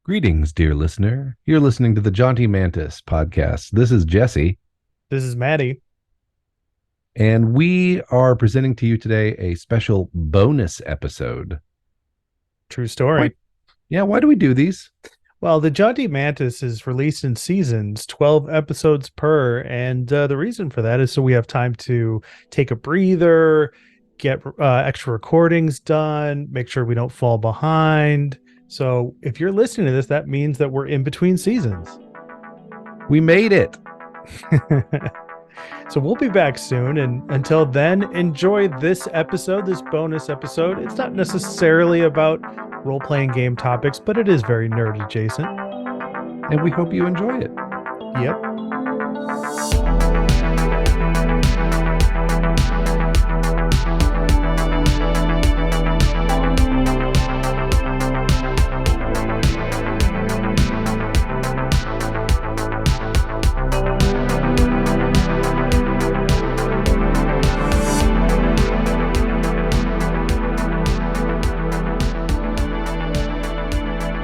Greetings, dear listener. You're listening to the Jaunty Mantis podcast. This is Jesse, This is Maddie. and we are presenting to you today a special bonus episode. True Why? story. Yeah, why do we do these? Well, the Jaunty Mantis is released in seasons, 12 episodes per. And the reason for that is so we have time to take a breather, get extra recordings done, make sure we don't fall behind. So if you're listening to this, that means that we're in between seasons. We made it. So we'll be back soon. And until then, enjoy this episode, this bonus episode. It's not necessarily about role playing game topics, but it is very nerd adjacent. And we hope you enjoy it. Yep.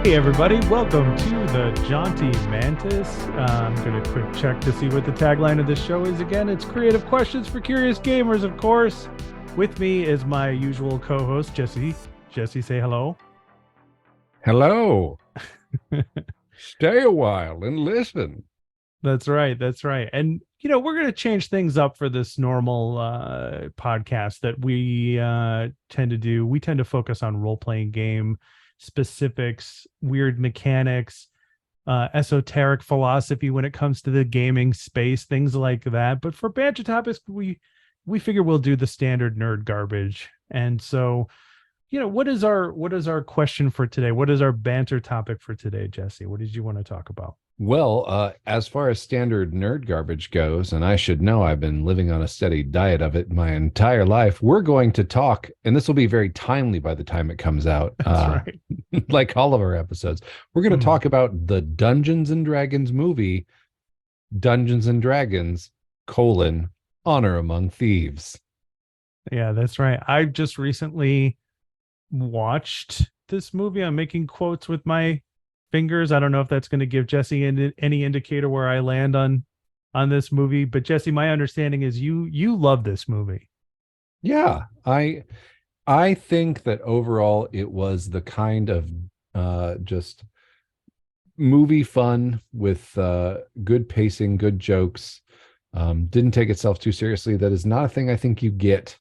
Hey everybody, welcome to the Jaunty Mantis. I'm going to quick check to see what the tagline of this show is again. It's creative questions for curious gamers, of course. With me is my usual co-host, Jesse. Jesse, say hello. Hello. Stay a while and listen. That's right. That's right. And, we're going to change things up for this normal podcast that we tend to do. We tend to focus on role-playing game specifics, weird mechanics, esoteric philosophy when it comes to the gaming space, things like that. But for banter topics, we figure we'll do the standard nerd garbage. And so, what is our question for today? What is our banter topic for today, Jesse? What did you want to talk about? Well, as far as standard nerd garbage goes, and I should know I've been living on a steady diet of it my entire life, we're going to talk, and this will be very timely by the time it comes out. That's right. Like all of our episodes, we're going to talk about the Dungeons and Dragons movie, Dungeons and Dragons, Honor Among Thieves. Yeah, that's right. I just recently watched this movie. I'm making quotes with my fingers. I don't know if that's going to give Jesse any indicator where I land on this movie, but Jesse, my understanding is you love this movie. Yeah, I think that overall it was the kind of just movie fun with good pacing, good jokes. Didn't take itself too seriously. That is not a thing I think you get.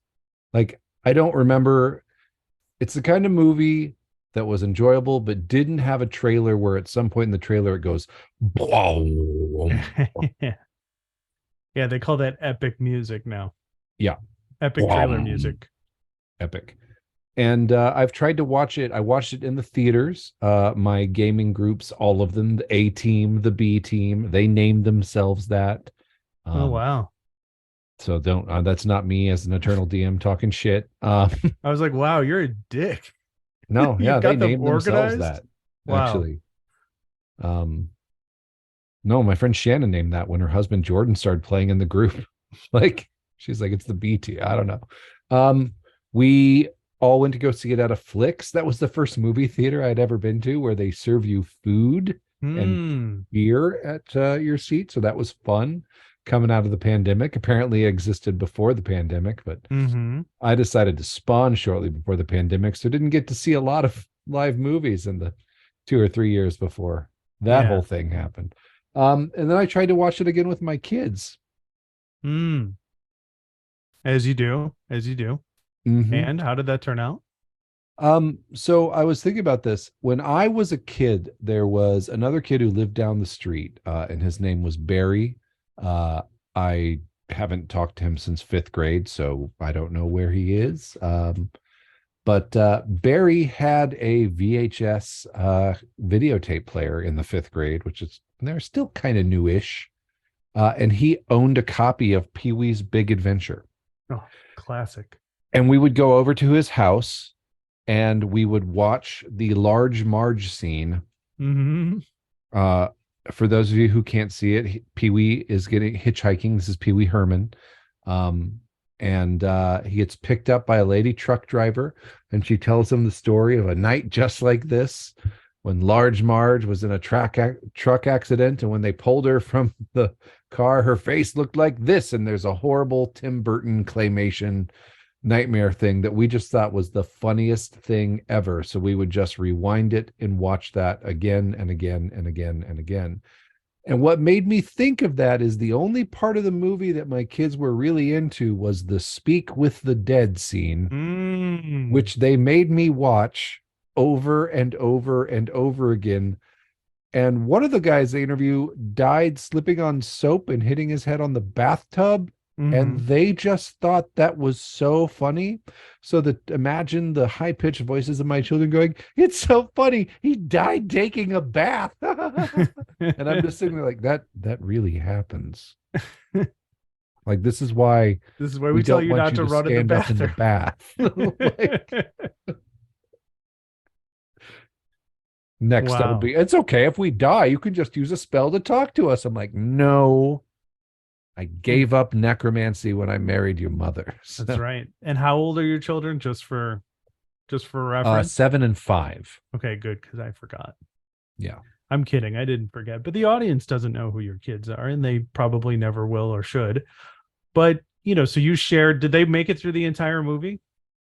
Like, I don't remember. It's the kind of movie that was enjoyable, but didn't have a trailer where at some point in the trailer it goes, Yeah, they call that epic music now. Yeah. Epic trailer music. Epic. And I've tried to watch it. I watched it in the theaters. My gaming groups, all of them, the A team, the B team, they named themselves that. Oh, wow. So don't, that's not me as an eternal DM talking shit. I was like, wow, you're a dick. No, yeah, they named themselves organized? that. Wow. Actually. No, my friend Shannon named that when her husband Jordan started playing in the group. Like, she's like, it's the BT. I don't know. We all went to go see it at a Flicks. That was the first movie theater I'd ever been to where they serve you food and beer at your seat. So that was fun. Coming out of the pandemic, apparently existed before the pandemic, but I decided to spawn shortly before the pandemic, so didn't get to see a lot of live movies in the 2 or 3 years before that whole thing happened. And then I tried to watch it again with my kids. As you do. And how did that turn out? So I was thinking about this. When I was a kid, there was another kid who lived down the street, and his name was Barry. I haven't talked to him since 5th grade, so I don't know where he is. But Barry had a VHS videotape player in the 5th grade, which is, they're still kind of newish. And he owned a copy of Pee-wee's Big Adventure. Oh, classic. And we would go over to his house and we would watch the Large Marge scene. For those of you who can't see it, Pee-wee is getting hitchhiking. This is Pee-wee Herman. And he gets picked up by a lady truck driver, and she tells him the story of a night just like this. when Large Marge was in a truck accident, and when they pulled her from the car, her face looked like this. And there's a horrible Tim Burton claymation nightmare thing that we just thought was the funniest thing ever. So we would just rewind it and watch that again and again and again and again. And what made me think of that is the only part of the movie that my kids were really into was the speak with the dead scene, which they made me watch over and over and over again. And one of the guys they interview died slipping on soap and hitting his head on the bathtub. And they just thought that was so funny. So that imagine the high-pitched voices of my children going, "It's so funny. He died taking a bath." And I'm just sitting there like, that really happens. Like, this is why we tell you not to run in the bath. Like, next that'll be, it's okay if we die, you can just use a spell to talk to us. I'm like, no. I gave up necromancy when I married your mother. So. That's right. And how old are your children? Just for reference? 7 and 5. Okay, good, because I forgot. Yeah. I'm kidding. I didn't forget. But the audience doesn't know who your kids are, and they probably never will or should. But, so you shared, did they make it through the entire movie?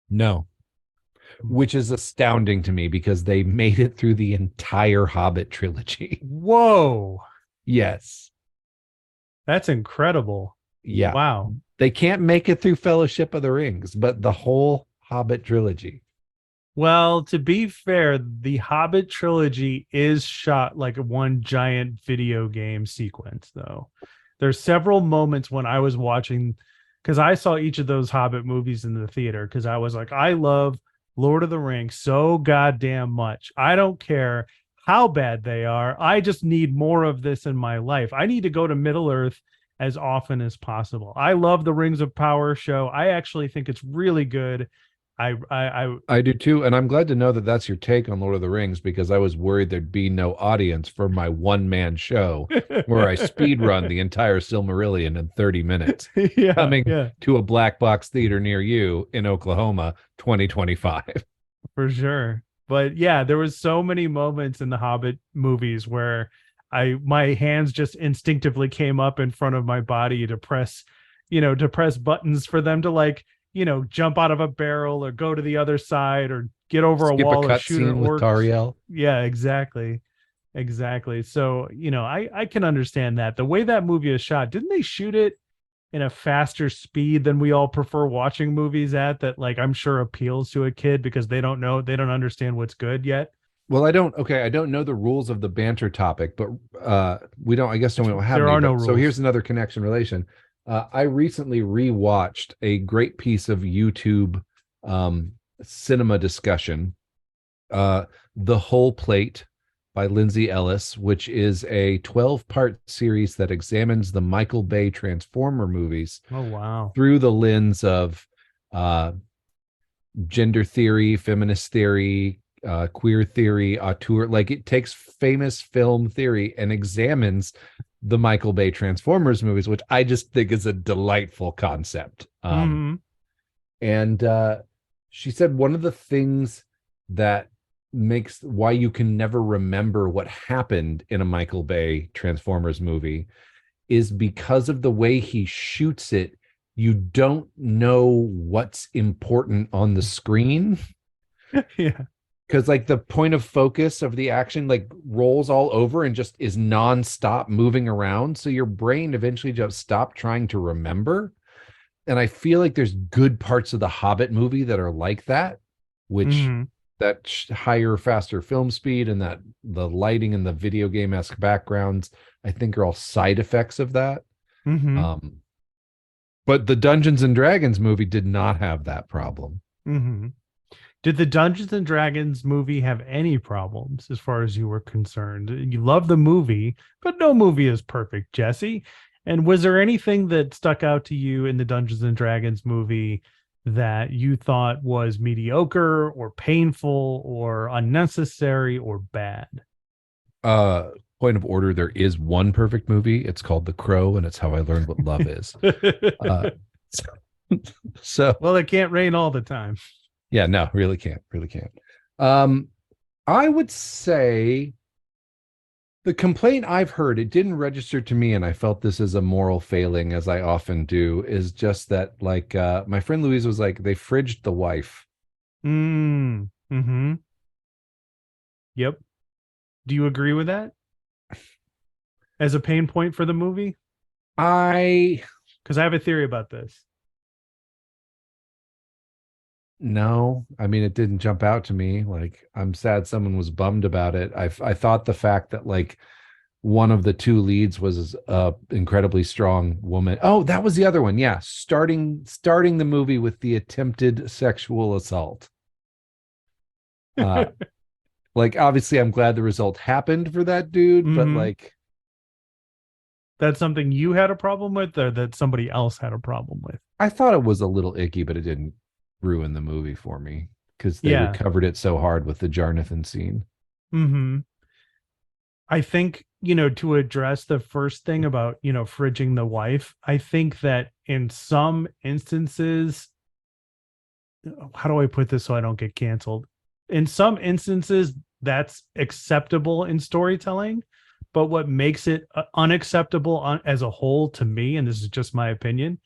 No. Which is astounding to me because they made it through the entire Hobbit trilogy. Whoa. Yes. That's incredible. Yeah. Wow. They can't make it through Fellowship of the Rings, but the whole Hobbit trilogy. Well, to be fair, the Hobbit trilogy is shot like one giant video game sequence, though. There's several moments when I was watching, because I saw each of those Hobbit movies in the theater, because I was like, I love Lord of the Rings so goddamn much. I don't care how bad they are. I just need more of this in my life. I need to go to Middle Earth as often as possible. I love the Rings of Power show. I actually think it's really good. I do too, and I'm glad to know that that's your take on Lord of the Rings, because I was worried there'd be no audience for my one-man show where I speed run the entire Silmarillion in 30 minutes. Coming to a black box theater near you in Oklahoma, 2025. For sure. But yeah, there was so many moments in the Hobbit movies where my hands just instinctively came up in front of my body to press buttons for them to jump out of a barrel or go to the other side or get over a wall or shoot an orc. With Tariel. Yeah, exactly. So, I can understand that. The way that movie is shot, didn't they shoot it in a faster speed than we all prefer watching movies at, that I'm sure appeals to a kid because they don't understand what's good yet? Well, I don't know the rules of the banter topic, but we don't have there any, are no rules. So here's another connection relation. I recently rewatched a great piece of YouTube cinema discussion, The Whole Plate by Lindsay Ellis, which is a 12-part series that examines the Michael Bay Transformer movies. Oh, wow. Through the lens of gender theory, feminist theory, queer theory, auteur. Like, it takes famous film theory and examines the Michael Bay Transformers movies, which I just think is a delightful concept. And she said one of the things that makes why you can never remember what happened in a Michael Bay Transformers movie is because of the way he shoots it. You don't know what's important on the screen. Yeah. Because the point of focus of the action rolls all over and just is nonstop moving around. So your brain eventually just stopped trying to remember. And I feel like there's good parts of the Hobbit movie that are like that, which that higher, faster film speed and that the lighting and the video game-esque backgrounds, I think are all side effects of that. But the Dungeons and Dragons movie did not have that problem. Did the Dungeons and Dragons movie have any problems as far as you were concerned? You love the movie, but no movie is perfect, Jesse. And was there anything that stuck out to you in the Dungeons and Dragons movie that you thought was mediocre or painful or unnecessary or bad? Point of order, there is one perfect movie. It's called The Crow, and it's how I learned what love is. So well, it can't rain all the time. Yeah, no, really can't. I would say the complaint I've heard, it didn't register to me, and I felt this as a moral failing, as I often do, is just that like my friend Louise was like, they fridged the wife. Mm-hmm. Yep. Do you agree with that as a pain point for the movie? I Because I have a theory about this. No, I mean it didn't jump out to me. Like I'm sad someone was bummed about it. I thought the fact that like one of the two leads was a incredibly strong woman. Oh, that was the other one. Yeah, starting the movie with the attempted sexual assault. Uh like obviously I'm glad the result happened for that dude, but Mm-hmm. like That's something you had a problem with, or that somebody else had a problem with? I thought it was a little icky, but it didn't ruin the movie for me because they Yeah. recovered it so hard with the Jarnathan scene. Mm-hmm. I think, to address the first thing about, fridging the wife, I think that in some instances, how do I put this so I don't get canceled? In some instances, that's acceptable in storytelling, but what makes it unacceptable as a whole to me, and this is just my opinion,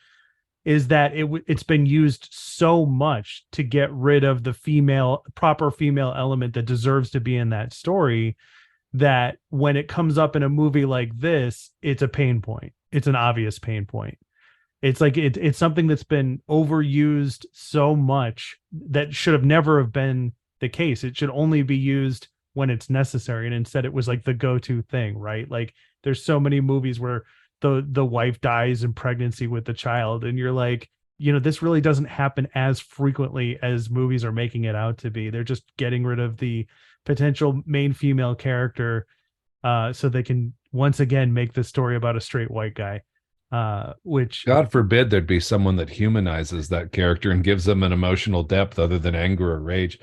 is that it's been used so much to get rid of the proper female element that deserves to be in that story, that when it comes up in a movie like this, it's a pain point. It's an obvious pain point. It's like it's something that's been overused so much that should have never have been the case. It should only be used when it's necessary, and instead it was like the go-to thing, right? Like there's so many movies where the wife dies in pregnancy with the child, and you're like, this really doesn't happen as frequently as movies are making it out to be. They're just getting rid of the potential main female character, so they can once again make the story about a straight white guy, which God forbid there'd be someone that humanizes that character and gives them an emotional depth other than anger or rage.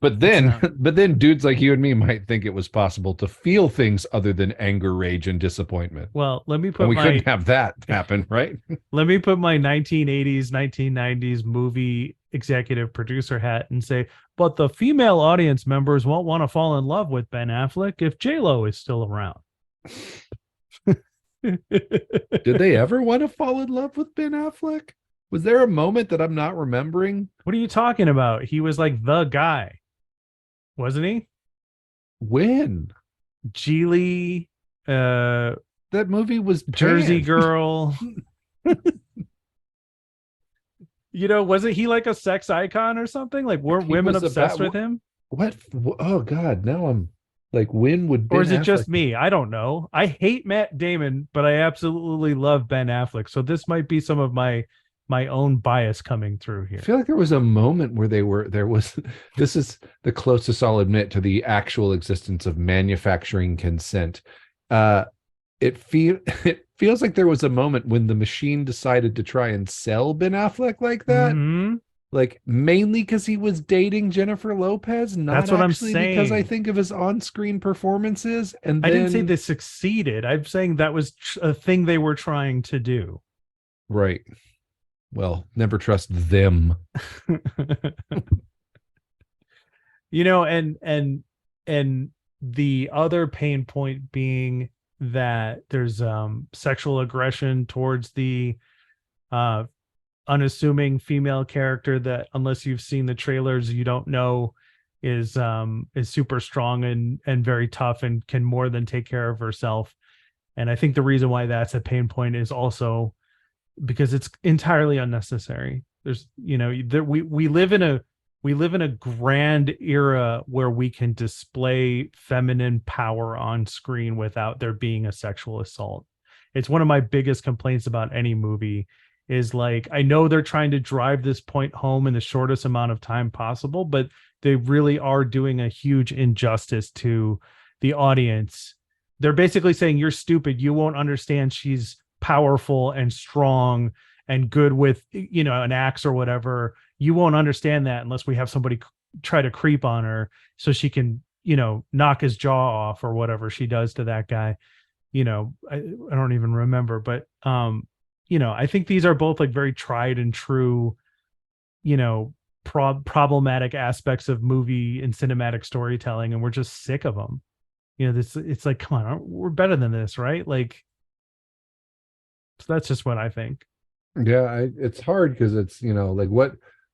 But it's then, not. but then dudes like you and me might think it was possible to feel things other than anger, rage, and disappointment. Well, And we couldn't have that happen, right? let me put my 1980s, 1990s movie executive producer hat and say, but the female audience members won't want to fall in love with Ben Affleck if J Lo is still around. Did they ever want to fall in love with Ben Affleck? Was there a moment that I'm not remembering? What are you talking about? He was like the guy, wasn't he? When? Geely, That movie was Jersey panned. Girl. Wasn't he like a sex icon or something? Like, weren't He women was obsessed about with him? what? Oh God, now I'm like, when would Or Ben is it just Affleck? me? I don't know. I hate Matt Damon, but I absolutely love Ben Affleck. So this might be some of my own bias coming through I here. feel like there was a moment where there was this is the closest I'll admit to the actual existence of manufacturing consent. Uh it feels like there was a moment when the machine decided to try and sell Ben Affleck like that. Mm-hmm. Like mainly because he was dating Jennifer Lopez, not That's what I'm actually because I saying. think of his on-screen performances. And I didn't say then they succeeded. I'm saying that was a thing they were trying to do. right. Well, never trust them. And the other pain point being that there's sexual aggression towards the uh unassuming female character that, unless you've seen the trailers, you don't know is super strong and very tough and can more than take care of herself. And I think the reason why that's a pain point is also because it's entirely unnecessary. There's, we live in a grand era where we can display feminine power on screen without there being a sexual assault. It's one of my biggest complaints about any movie, is like, I know they're trying to drive this point home in the shortest amount of time possible, but they really are doing a huge injustice to the audience. They're basically saying, you're stupid, you won't understand she's powerful and strong and good with, an axe or whatever. You won't understand that unless we have somebody try to creep on her so she can, knock his jaw off or whatever she does to that guy. I don't even remember, but I think these are both like very tried and true, problematic aspects of movie and cinematic storytelling, and we're just sick of them. It's like, come on, we're better than this, right? Like, so that's just what I think. Yeah, it's hard because it's, like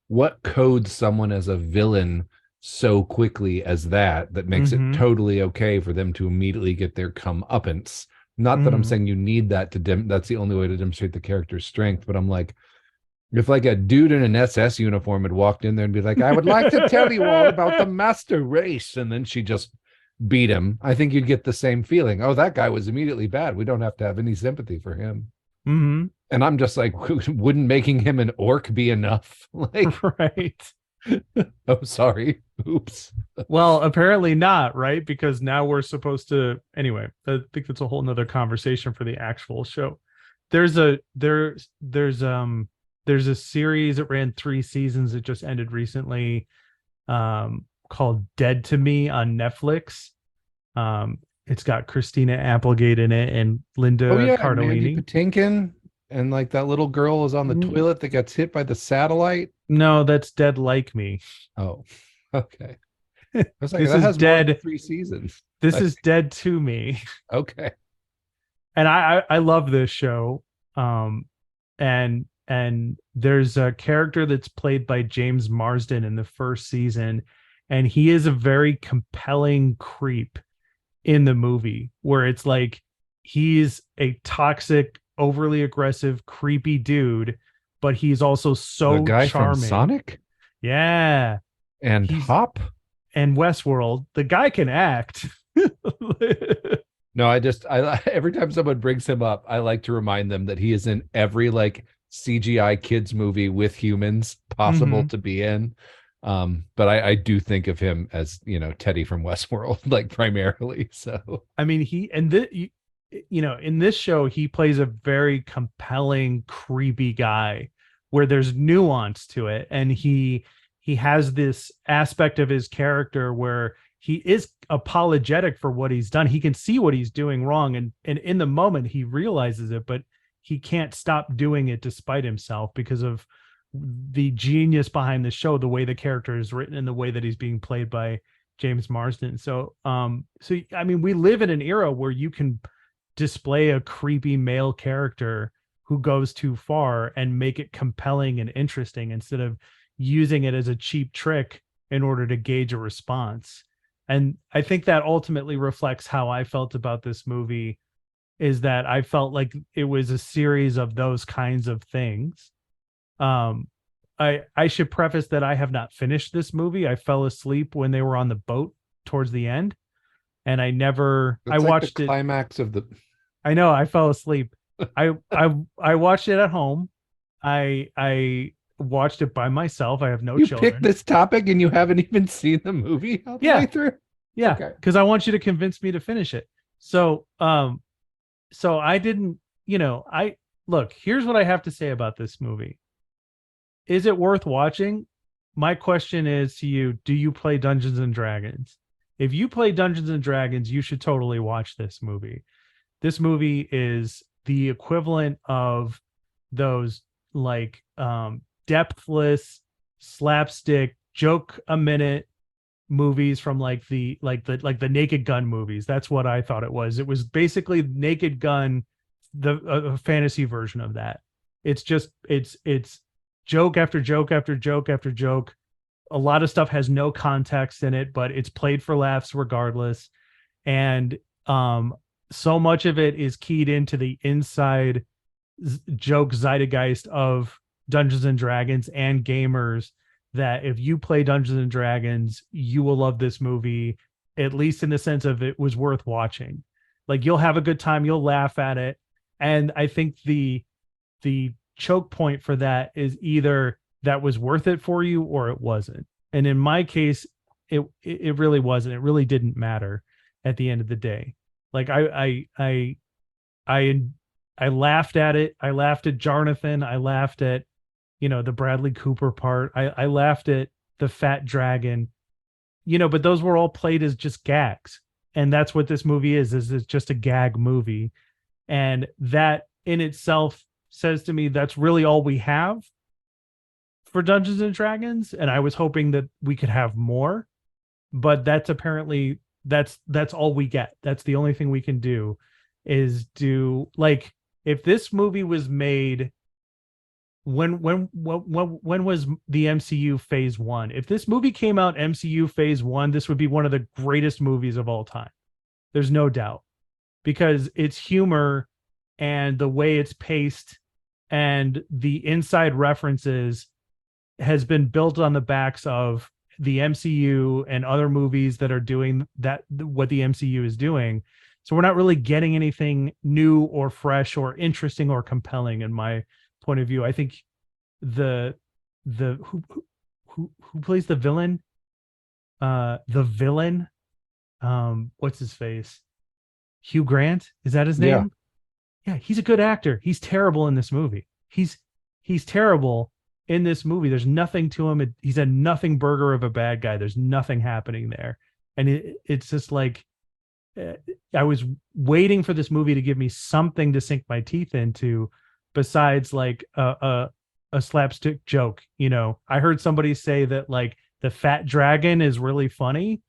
what codes someone as a villain so quickly as that makes it Mm-hmm. totally okay for them to immediately get their comeuppance. Not that I'm Mm-hmm. saying you need that that's the only way to demonstrate the character's strength, but I'm like, if like a dude in an SS uniform had walked in there and be like, I would like to tell you all about the master race, and then she just beat him, I think you'd get the same feeling. Oh, that guy was immediately bad. We don't have to have any sympathy for him. Mm-hmm. And I'm just like, wouldn't making him an orc be enough? Like, Right. oh, sorry. Oops. Well, apparently not, right? Because now we're supposed to, anyway, I think that's a whole nother conversation for the actual show. There's a series that ran 3 seasons that just ended recently, called Dead to Me on Netflix. It's got Christina Applegate in it and Oh, Linda yeah. Mandy Cardellini. Patinkin. And like that little girl is on the toilet that gets hit by the satellite. No, that's Dead Like Me. Oh, okay. I was like, This that is has more than Dead. 3 seasons. This is Dead to Me. Okay. And I love this show. And there's a character that's played by James Marsden in the first season, and he is a very compelling creep in the movie, where it's like he's a toxic, overly aggressive, creepy dude, but he's also The so guy from charming. Sonic Yeah. and He's Hop. and Westworld. The guy can act. No, I every time someone brings him up, I like to remind them that he is in every like CGI kids movie with humans possible Mm-hmm. to be in. But I do think of him as, Teddy from Westworld, like primarily. So I mean, in this show, he plays a very compelling, creepy guy where there's nuance to it, and he has this aspect of his character where he is apologetic for what he's done. He can see what he's doing wrong, and in the moment he realizes it, but he can't stop doing it despite himself because of the genius behind the show, the way the character is written and the way that he's being played by James Marsden. So I mean, we live in an era where you can display a creepy male character who goes too far and make it compelling and interesting instead of using it as a cheap trick in order to gauge a response. And I think that ultimately reflects how I felt about this movie, is that I felt like it was a series of those kinds of things. Um, I should preface that I have not finished this movie. I fell asleep when they were on the boat towards the end, and I it's like the watched it. climax of the. I know I fell asleep. I watched it at home. I watched it by myself. I have no You picked children. this topic and you haven't even seen the movie all the way Yeah, through. yeah, Okay. because I want you to convince me to finish it. So I didn't. I look. Here's what I have to say about this movie. Is it worth watching? My question is to you: do you play Dungeons and Dragons? If you play Dungeons and Dragons, you should totally watch this movie. This movie is the equivalent of those like depthless slapstick joke a minute movies from like the Naked Gun movies. That's what I thought it was. It was basically Naked Gun, a fantasy version of that. It's joke after joke after joke after joke. A lot of stuff has no context in it, but it's played for laughs regardless. And so much of it is keyed into the inside joke zeitgeist of Dungeons and Dragons and gamers, that if you play Dungeons and Dragons, you will love this movie, at least in the sense of it was worth watching. Like, you'll have a good time, you'll laugh at it. And I think the choke point for that is either that was worth it for you or it wasn't. And in my case, it really wasn't. It really didn't matter at the end of the day. Like I laughed at it. I laughed at Jonathan. I laughed at, the Bradley Cooper part. I laughed at the fat dragon, but those were all played as just gags. And that's what this movie is it's just a gag movie. And that in itself says to me, that's really all we have for Dungeons and Dragons, and I was hoping that we could have more, but that's apparently that's all we get. That's the only thing we can do is do like if this movie was made when was the MCU phase 1? If this movie came out MCU phase 1, this would be one of the greatest movies of all time. There's no doubt. Because its humor and the way it's paced and the inside references has been built on the backs of the MCU and other movies that are doing that, what the MCU is doing. So we're not really getting anything new or fresh or interesting or compelling in my point of view. I think the who plays the villain, what's his face? Hugh Grant, is that his name? Yeah, he's a good actor. He's terrible in this movie. He's terrible in this movie. There's nothing to him. He's a nothing burger of a bad guy. There's nothing happening there. And it's just like I was waiting for this movie to give me something to sink my teeth into besides like a slapstick joke. You know, I heard somebody say that like the fat dragon is really funny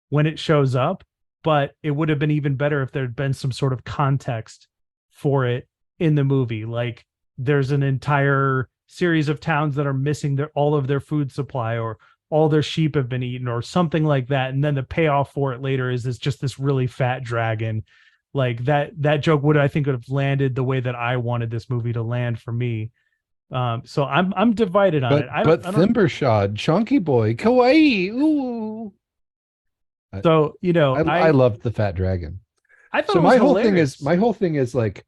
when it shows up, but it would have been even better if there'd been some sort of context for it in the movie. Like there's an entire series of towns that are missing all of their food supply, or all their sheep have been eaten, or something like that. And then the payoff for it later is this really fat dragon. Like that joke would, I think, would have landed the way that I wanted this movie to land for me. So I'm divided on it. But Thimbershod, Chunky Boy, Kawaii, ooh. So, you know, I loved the fat dragon. I thought so. My whole thing is like,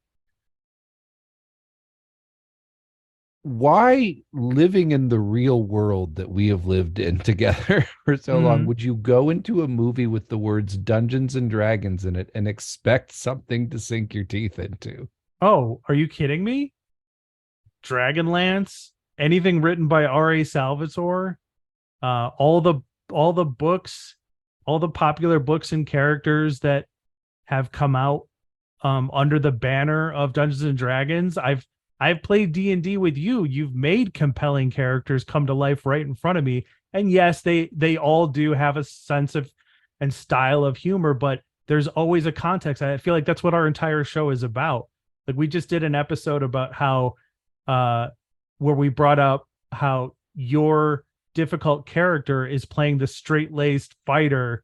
why, living in the real world that we have lived in together for so long, would you go into a movie with the words Dungeons and Dragons in it and expect something to sink your teeth into? Oh, are you kidding me? Dragonlance, anything written by R.A. Salvatore, all the books, all the popular books and characters that have come out under the banner of Dungeons and Dragons. I've played D&D with you. You've made compelling characters come to life right in front of me. And yes, they all do have a sense of and style of humor, but there's always a context. I feel like that's what our entire show is about. Like we just did an episode about how where we brought up how your difficult character is playing the straight-laced fighter,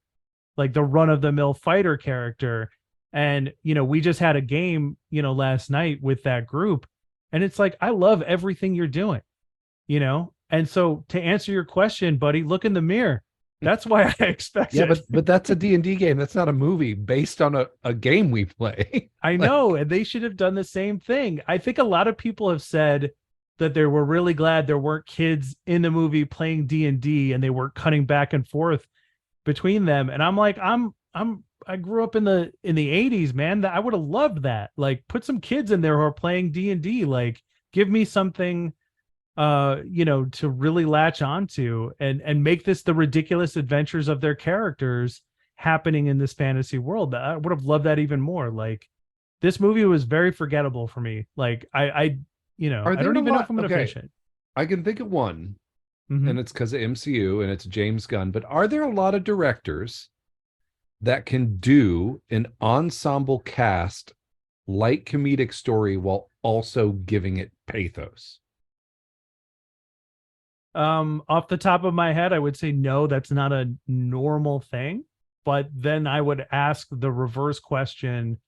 like the run-of-the-mill fighter character. And, you know, we just had a game, you know, last night with that group. And it's like, I love everything you're doing, you know? And so to answer your question, buddy, look in the mirror. That's why I expect it. Yeah, but that's a D&D game. That's not a movie based on a game we play. I know, and they should have done the same thing. I think a lot of people have said that they were really glad there weren't kids in the movie playing D&D and they weren't cutting back and forth between them. And I'm like, I grew up in the 80s, man. That I would have loved that. Like put some kids in there who are playing D&D. Like give me something you know, to really latch onto and make this the ridiculous adventures of their characters happening in this fantasy world. I would have loved that even more. Like this movie was very forgettable for me. Like I you know, I don't even know if I'm gonna finish it. I can think of one, and it's because of MCU and it's James Gunn. But are there a lot of directors that can do an ensemble cast light comedic story while also giving it pathos? Off the top of my head, I would say no, that's not a normal thing. But then I would ask the reverse question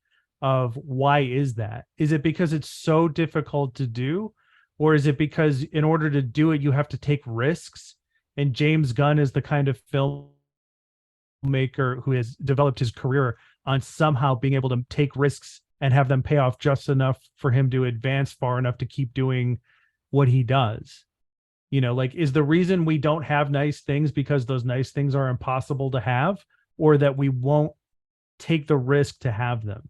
of why is that? Is it because it's so difficult to do? Or is it because in order to do it, you have to take risks? And James Gunn is the kind of filmmaker who has developed his career on somehow being able to take risks and have them pay off just enough for him to advance far enough to keep doing what he does. You know, like, is the reason we don't have nice things because those nice things are impossible to have, or that we won't take the risk to have them?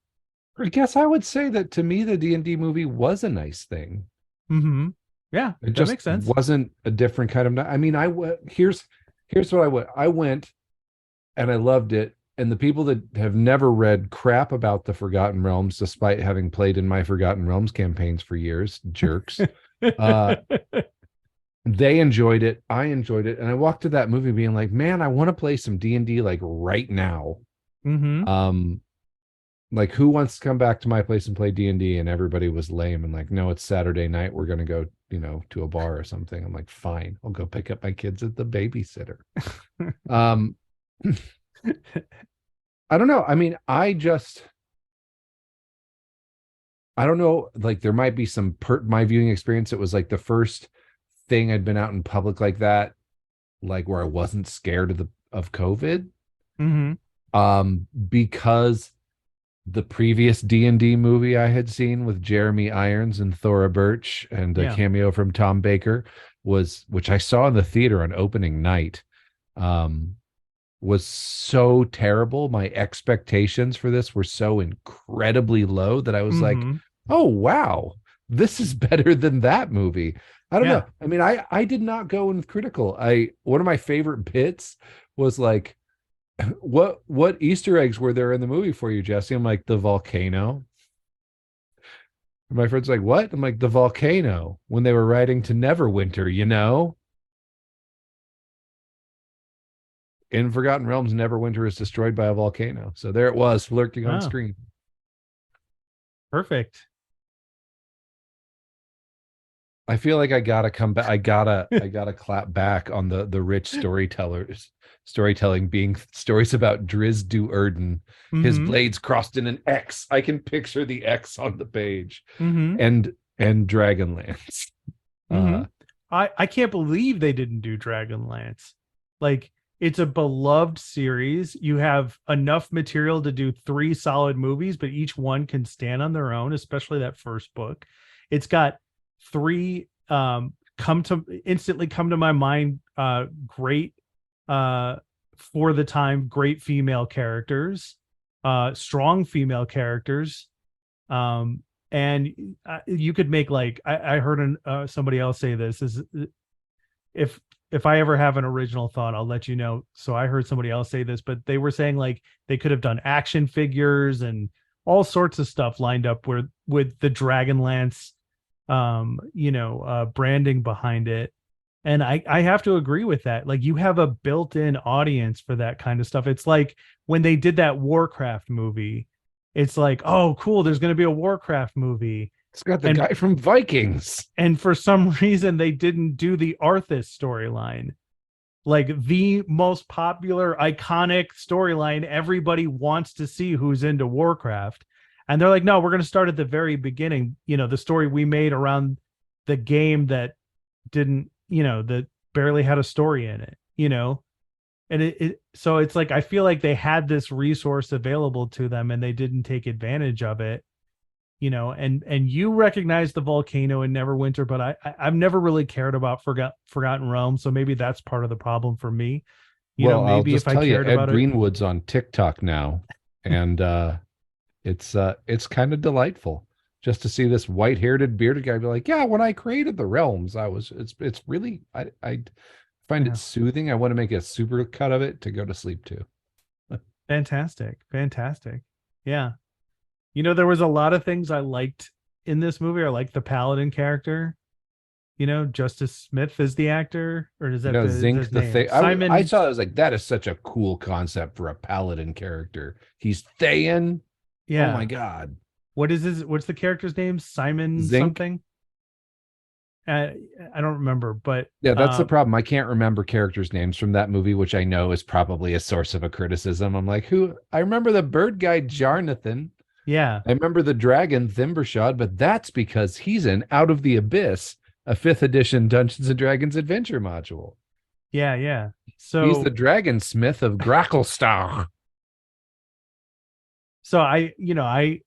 I guess I would say that to me, the D&D movie was a nice thing. Yeah, it just makes sense. Wasn't a different kind of. I mean, here's what I went. I went, and I loved it. And the people that have never read crap about the Forgotten Realms, despite having played in my Forgotten Realms campaigns for years, jerks. They enjoyed it. I enjoyed it. And I walked to that movie being like, man, I want to play some D&D like right now. Mm-hmm. Um, like who wants to come back to my place and play D&D? And everybody was lame and like, no, it's Saturday night. We're going to go, to a bar or something. I'm like, fine, I'll go pick up my kids at the babysitter. Um, I don't know. I mean, I don't know. Like there might be some my viewing experience. It was like the first thing I'd been out in public like that, like where I wasn't scared of COVID. Mm-hmm. Because the previous D&D movie I had seen with Jeremy Irons and Thora Birch and a Yeah. cameo from Tom Baker which I saw in the theater on opening night, um, was so terrible. My expectations for this were so incredibly low that I was like, Mm-hmm. oh, wow, this is better than that movie. I don't Yeah. know. I mean, I did not go in critical. One of my favorite bits was like, what Easter eggs were there in the movie for you, Jesse? I'm like, the volcano. And my friend's like, what? I'm like, the volcano when they were riding to Neverwinter. In Forgotten Realms, Neverwinter is destroyed by a volcano. So there it was, lurking on Oh, screen. perfect. I feel like I gotta come back. I gotta clap back on the rich storytelling being stories about Driz Du Erden. His Mm-hmm. blades crossed in an X. I can picture the X on the page. Mm-hmm. And Dragonlance. Mm-hmm. Uh I can't believe they didn't do Dragonlance. Like it's a beloved series. You have enough material to do 3 solid movies, but each one can stand on their own, especially that first book. It's got 3 instantly come to my mind great for the time great female characters, strong female characters. And you could make like I heard somebody else say this is if I ever have an original thought, I'll let you know. So I heard somebody else say this, but they were saying like they could have done action figures and all sorts of stuff lined up where with the Dragonlance branding behind it. And I have to agree with that. Like you have a built-in audience for that kind of stuff. It's like when they did that Warcraft movie, it's like, oh, cool, there's going to be a Warcraft movie. it's got the And guy from Vikings. and for some reason they didn't do the Arthas storyline. Like the most popular iconic storyline everybody wants to see who's into Warcraft. And they're like, no, we're going to start at the very beginning, the story we made around the game that didn't, that barely had a story in it. And so it's like I feel like they had this resource available to them and they didn't take advantage of it. And you recognize the volcano in Neverwinter, but I've never really cared about Forgotten Realms, so maybe that's part of the problem for me. Well, I'll Maybe just if I tell you, cared Ed about it. Greenwood's on TikTok now, and it's kind of delightful just to see this white-haired bearded guy be like, yeah, when I created the realms, it's really I find Yeah. it soothing. I want to make a super cut of it to go to sleep to. Fantastic. Fantastic. Yeah. There was a lot of things I liked in this movie. I liked the Paladin character. Justice Smith is the actor, or is that Zinc his the name? thing. I Simon. saw it, I was like, that is such a cool concept for a paladin character. He's Thayan. Oh my Yeah. god. What's the character's name? Simon Zinc. something. I don't remember, but Yeah, that's the problem. I can't remember characters' names from that movie, which I know is probably a source of a criticism. I'm like, who? I remember the bird guy, Jarnathan. yeah, I remember the dragon, Thimbershad, but that's because he's in Out of the Abyss, a 5th edition Dungeons and Dragons adventure module. yeah. He's the So, dragon smith of Gracklestar. I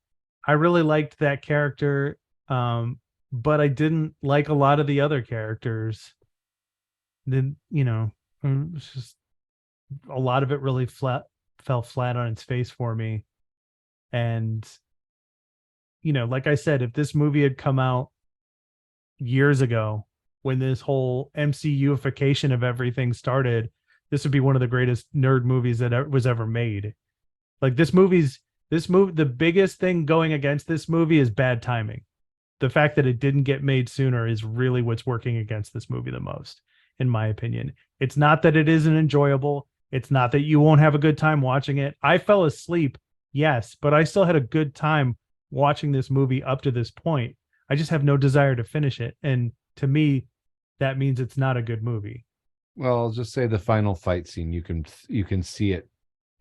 really liked that character, but I didn't like a lot of the other characters. Then, it's just a lot of it really fell flat on its face for me. And, like I said, if this movie had come out years ago when this whole MCUification of everything started, this would be one of the greatest nerd movies that was ever made. Like this movie, the biggest thing going against this movie is bad timing. The fact that it didn't get made sooner is really what's working against this movie the most, in my opinion. It's not that it isn't enjoyable. It's not that you won't have a good time watching it. I fell asleep, yes, but I still had a good time watching this movie up to this point. I just have no desire to finish it. And to me, that means it's not a good movie. Well, I'll just say the final fight scene, you can see it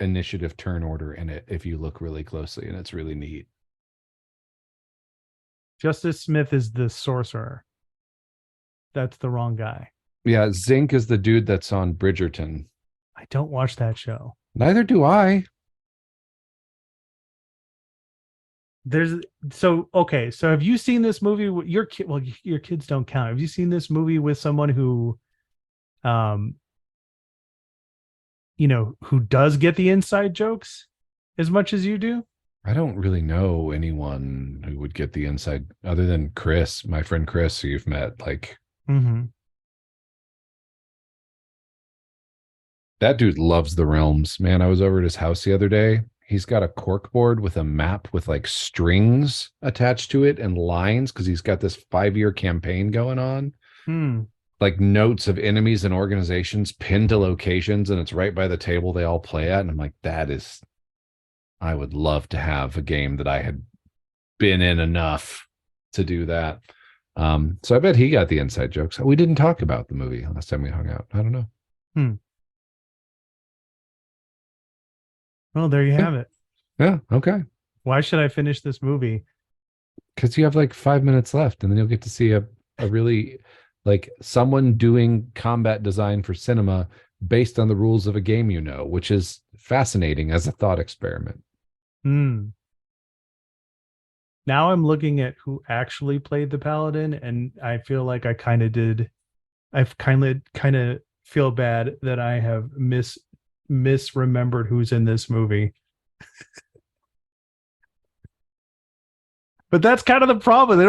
initiative turn order in it if you look really closely, and it's really neat. Justice Smith is the sorcerer. That's the wrong guy. Yeah, Zinc is the dude that's on Bridgerton. I don't watch that show. Neither do I. There's so okay. So have you seen this movie with your kid? Well, your kids don't count. Have you seen this movie with someone who, um, who does get the inside jokes as much as you do? I don't really know anyone who would get the inside other than Chris, my friend Chris, who you've met. Like, Mm-hmm. that dude loves the realms, man. I was over at his house the other day. He's got a cork board with a map with like strings attached to it and lines because he's got this 5-year campaign going on. Hmm. Like notes of enemies and organizations pinned to locations, and it's right by the table they all play at. And I'm like, I would love to have a game that I had been in enough to do that. So I bet he got the inside jokes. We didn't talk about the movie last time we hung out. I don't know. Well, there you have it. Yeah. Okay. Why should I finish this movie? Because you have like 5 minutes left, and then you'll get to see a really like someone doing combat design for cinema based on the rules of a game, which is fascinating as a thought experiment. Hmm. Now I'm looking at who actually played the Paladin, and I feel like I kind of did. I've kind of feel bad that I have misremembered who's in this movie. But that's kind of the problem. I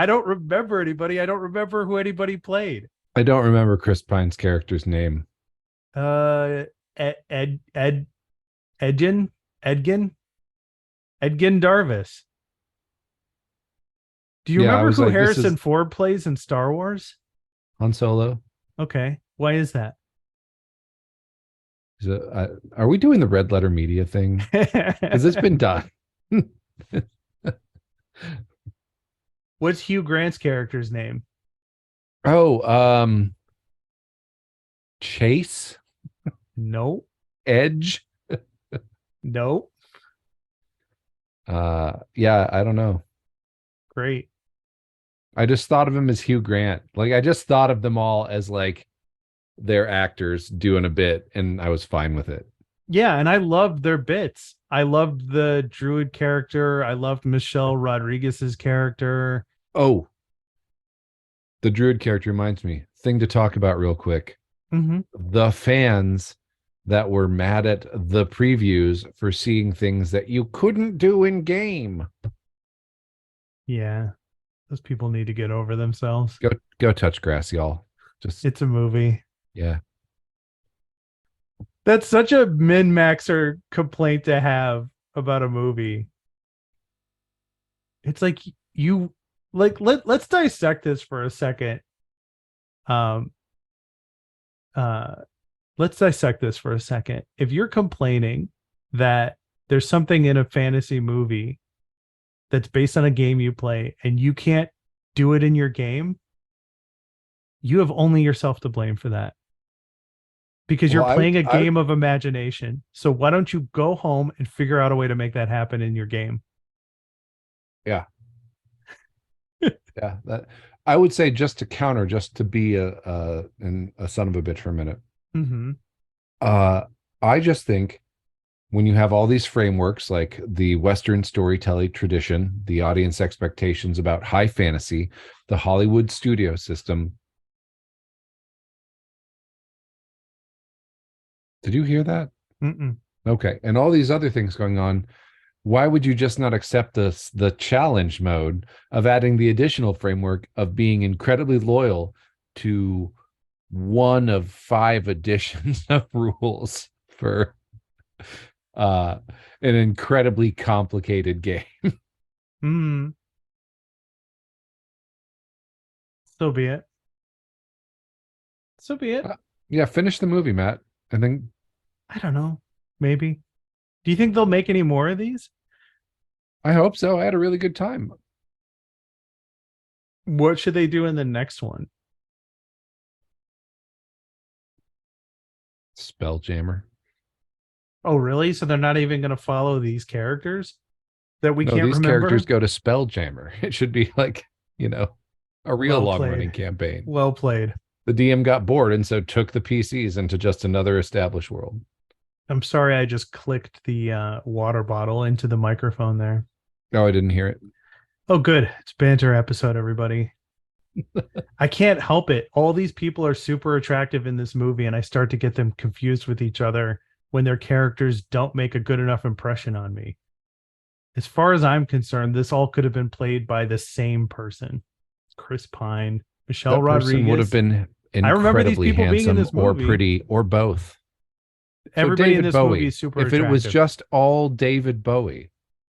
don't remember anybody. I don't remember who anybody played. I don't remember Chris Pine's character's name. Edgin Edgin Darvis. Do you remember who Harrison Ford plays in Star Wars? Han Solo. Okay. Why is that? Are we doing the red letter media thing? Has this been done? What's Hugh Grant's character's name? Oh, Chase? No. Edge? No. Yeah, I don't know. Great. I just thought of him as Hugh Grant. Like, I just thought of them all as like their actors doing a bit, and I was fine with it. Yeah, and I loved their bits. I loved the druid character. I loved Michelle Rodriguez's character. Oh, the druid character reminds me. Thing to talk about real quick. Mm-hmm. The fans that were mad at the previews for seeing things that you couldn't do in game. Yeah, those people need to get over themselves. Go touch grass, y'all. It's a movie. Yeah. That's such a min-maxer complaint to have about a movie. It's like let's dissect this for a second. Let's dissect this for a second. If you're complaining that there's something in a fantasy movie that's based on a game you play and you can't do it in your game, you have only yourself to blame for that. Because you're playing a game of imagination. So why don't you go home and figure out a way to make that happen in your game? Yeah. Yeah. That I would say, just to counter, just to be a son of a bitch for a minute. Mm-hmm. I just think when you have all these frameworks like the Western storytelling tradition, the audience expectations about high fantasy, the Hollywood studio system. Did you hear that? Mm-mm. Okay. And all these other things going on. Why would you just not accept the challenge mode of adding the additional framework of being incredibly loyal to one of 5 editions of rules for an incredibly complicated game? Mm. So be it. So be it. Yeah, finish the movie, Matt. And then I don't know. Maybe. Do you think they'll make any more of these? I hope so. I had a really good time. What should they do in the next one? Spelljammer. Oh, really? So they're not even going to follow these characters that we No, can't these remember? characters go to Spelljammer. It should be like, a real Well long played. running campaign. Well played. The DM got bored and so took the PCs into just another established world. I'm sorry I just clicked the water bottle into the microphone there. No, I didn't hear it. Oh, good. It's banter episode, everybody. I can't help it. All these people are super attractive in this movie, and I start to get them confused with each other when their characters don't make a good enough impression on me. As far as I'm concerned, this all could have been played by the same person. Chris Pine, Michelle That person Rodriguez. would have been I remember these incredibly people being in handsome this or movie. pretty or both. Everybody in David this Bowie, movie is super if attractive. it was just all David Bowie,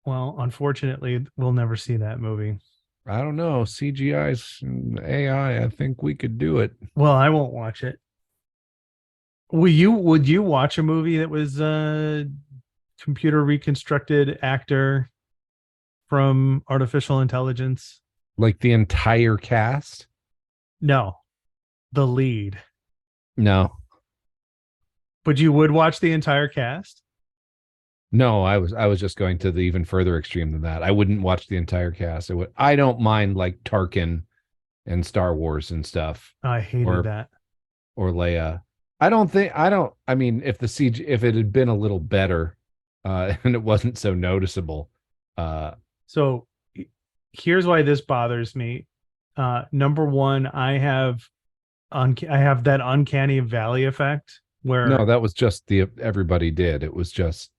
well, unfortunately, we'll never see that movie. I don't know. CGI's AI, I think we could do it. Well, I won't watch it. Would you watch a movie that was computer reconstructed actor from artificial intelligence? Like the entire cast? No. The lead. No. But you would watch the entire cast? No, I was just going to the even further extreme than that. I wouldn't watch the entire cast. I don't mind like Tarkin and Star Wars and stuff. I hated that. Or Leia. I mean, if if it had been a little better, and it wasn't so noticeable. So here's why this bothers me. Number one, I have that uncanny valley effect where no, that was just everybody did. It was just.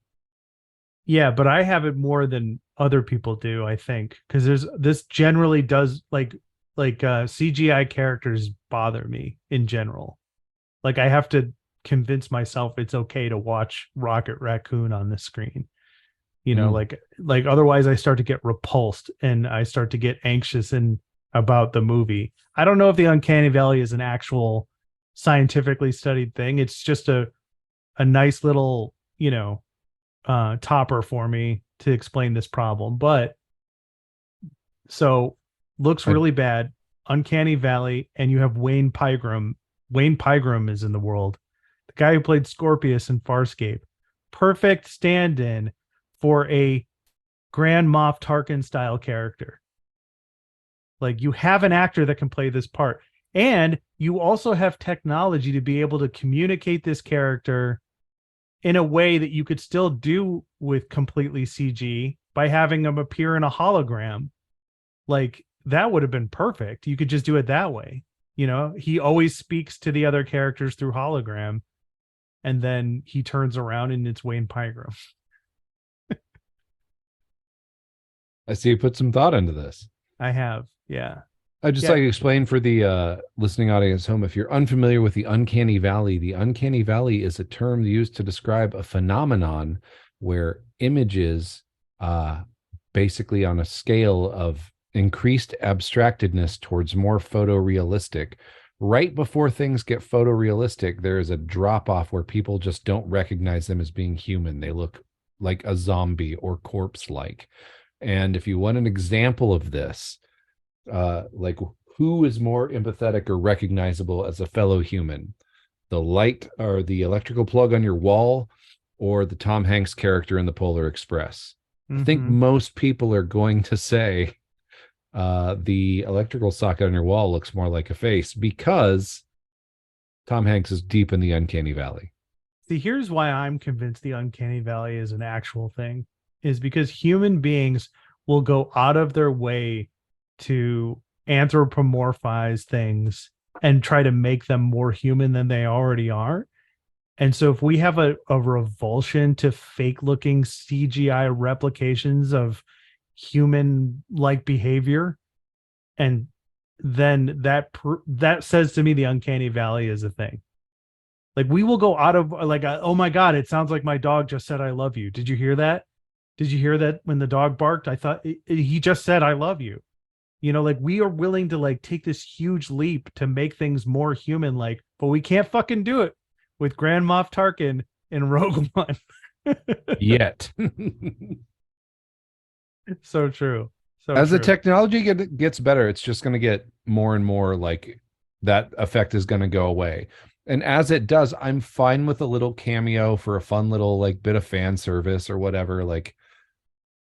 Yeah, but I have it more than other people do, I think, because this generally does like CGI characters bother me in general. Like I have to convince myself it's okay to watch Rocket Raccoon on the screen. Like otherwise I start to get repulsed and I start to get anxious about the movie. I don't know if the uncanny valley is an actual scientifically studied thing. It's just a nice little, topper for me to explain this problem. But so looks really bad, uncanny valley, and you have Wayne Pygram. Wayne Pygram is in the world, the guy who played Scorpius in Farscape. Perfect stand-in for a Grand Moff Tarkin style character. Like you have an actor that can play this part, and you also have technology to be able to communicate this character in a way that you could still do with completely CG by having him appear in a hologram. Like that would have been perfect. You could just do it that way. He always speaks to the other characters through hologram, and then he turns around and it's Wayne Pygram. I see you put some thought into this. I have, yeah. I just like to explain for the listening audience home, if you're unfamiliar with the uncanny valley is a term used to describe a phenomenon where images, basically on a scale of increased abstractedness towards more photorealistic, right before things get photorealistic, there is a drop off where people just don't recognize them as being human. They look like a zombie or corpse-like. And if you want an example of this, like who is more empathetic or recognizable as a fellow human, the light or the electrical plug on your wall or the Tom Hanks character in the Polar Express? I think most people are going to say the electrical socket on your wall looks more like a face because Tom Hanks is deep in the uncanny valley. See, here's why I'm convinced the uncanny valley is an actual thing, is because human beings will go out of their way to anthropomorphize things and try to make them more human than they already are. And so if we have a revulsion to fake looking CGI replications of human like behavior, and then that says to me the uncanny valley is a thing. Like we will go out of oh my God, it sounds like my dog just said I love you. Did you hear that? Did you hear that when the dog barked? I thought he just said I love you. You know, like we are willing to like take this huge leap to make things more human, like, but we can't fucking do it with Grand Moff Tarkin in Rogue One. Yet. So true. So As true. the technology gets better, it's just going to get more and more like that effect is going to go away. And as it does, I'm fine with a little cameo for a fun little like bit of fan service or whatever, like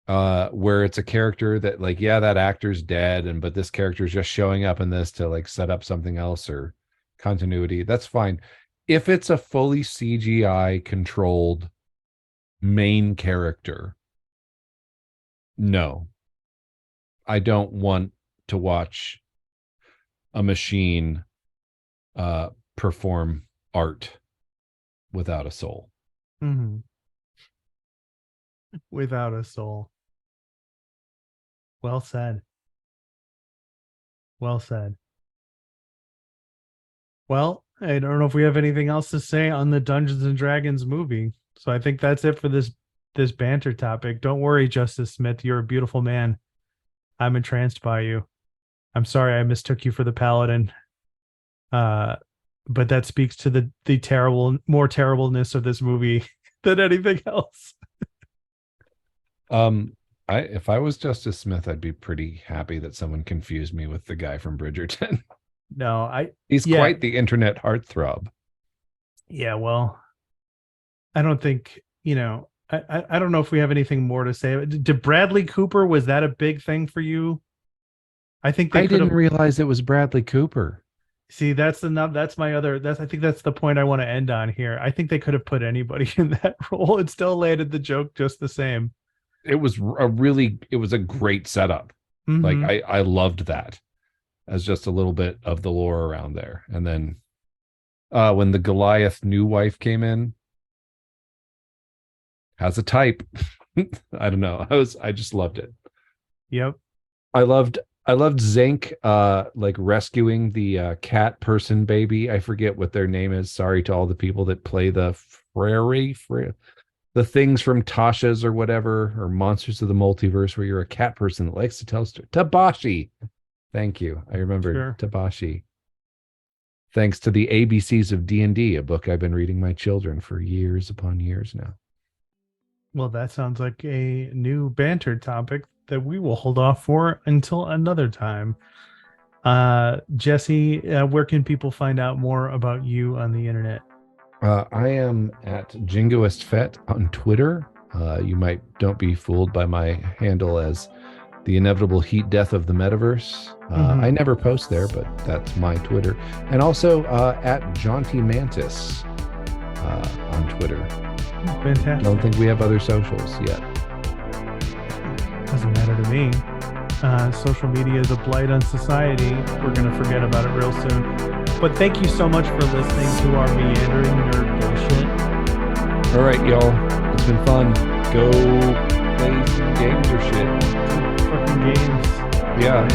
where it's a character that like, yeah, that actor's dead, and but this character is just showing up in this to like set up something else or continuity. That's fine. If it's a fully CGI controlled main character, no. I don't want to watch a machine perform art without a soul. Mm-hmm. Without a soul. Well said. Well said. Well, I don't know if we have anything else to say on the Dungeons and Dragons movie. So I think that's it for this banter topic. Don't worry, Justice Smith. You're a beautiful man. I'm entranced by you. I'm sorry I mistook you for the paladin. But that speaks to the more terribleness of this movie than anything else. If I was Justice Smith, I'd be pretty happy that someone confused me with the guy from Bridgerton. No, he's quite the internet heartthrob. Yeah, well, I don't think, I don't know if we have anything more to say. Did Bradley Cooper, was that a big thing for you? I think I didn't realize it was Bradley Cooper. See, I think that's the point I want to end on here. I think they could have put anybody in that role and still landed the joke just the same. It was a great setup. Mm-hmm. Like I loved that as just a little bit of the lore around there. And then when the Goliath new wife came in, has a type. I don't know. I just loved it. Yep. I loved Zank like rescuing the cat person baby. I forget what their name is. Sorry to all the people that play the the things from Tasha's or whatever, or Monsters of the Multiverse, where you're a cat person that likes to tell stories. Tabashi. Thank you. I remembered. Sure. Tabashi. Thanks to the ABCs of D&D, a book I've been reading my children for years upon years now. Well, that sounds like a new banter topic that we will hold off for until another time. Jesse, where can people find out more about you on the internet? I am at JingoistFet on Twitter. Don't be fooled by my handle as the inevitable heat death of the metaverse. I never post there, but that's my Twitter. And also at Jaunty Mantis on Twitter. Fantastic. Don't think we have other socials yet. Doesn't matter to me. Social media is a blight on society. We're going to forget about it real soon. But thank you so much for listening to our meandering nerd bullshit. All right, y'all. It's been fun. Go play some games or shit. Fucking games. Yeah.